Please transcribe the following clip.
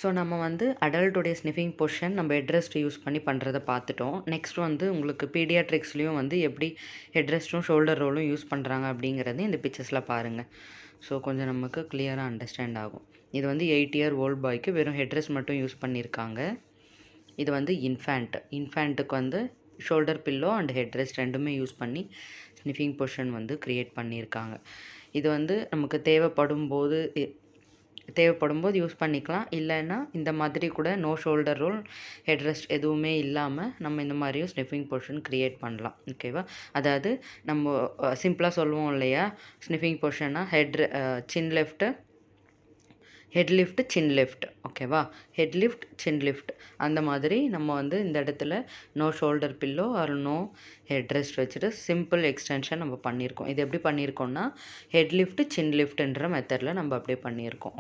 So நம்ம வந்து அடல்ட்டுடைய sniffing position நம்ம ஹெட் ரெஸ்ட் யூஸ் பண்ணி பண்ணுறத பார்த்துட்டோம். நெக்ஸ்ட் வந்து உங்களுக்கு பீடியாட்ரிக்ஸ்லேயும் வந்து எப்படி ஹெட் ரெஸ்ட்டும் ஷோல்டர் ரோலும் யூஸ் பண்ணுறாங்க அப்படிங்கிறது இந்த பிக்சர்ஸில் பாருங்கள். ஸோ கொஞ்சம் நமக்கு கிளியராக அண்டர்ஸ்டாண்ட் ஆகும். இது வந்து 8 இயர் ஓல்ட் பாய்க்கு வெறும் ஹெட் ரெஸ்ட் மட்டும் யூஸ் பண்ணியிருக்காங்க. இது வந்து இன்ஃபேண்ட்டுக்கு வந்து shoulder pillow and head rest ரெண்டுமே யூஸ் பண்ணி ஸ்னிஃபிங் பொசிஷன் வந்து க்ரியேட் பண்ணியிருக்காங்க. இது வந்து நமக்கு தேவைப்படும்போது யூஸ் பண்ணிக்கலாம். இல்லைன்னா இந்த மாதிரி கூட no shoulder roll, head rest எதுவுமே இல்லாமல் நம்ம இந்த மாதிரியும் ஸ்னிஃபிங் பொசிஷன் க்ரியேட் பண்ணலாம். ஓகேவா? அதாவது நம்ம சிம்பிளாக சொல்லுவோம் இல்லையா, ஸ்னிஃபிங் பொசிஷன்னா chin lift, head lift, chin lift. ஓகேவா? Head lift, chin lift. அந்த மாதிரி நம்ம வந்து இந்த இடத்துல no shoulder pillow or no head rest வச்சுட்டு சிம்பிள் எக்ஸ்டென்ஷன் நம்ம பண்ணியிருக்கோம். இது எப்படி பண்ணியிருக்கோம்னா ஹெட் லிஃப்ட், சின் லிஃப்ட்ன்ற மெத்தடில் நம்ம அப்படியே பண்ணியிருக்கோம்.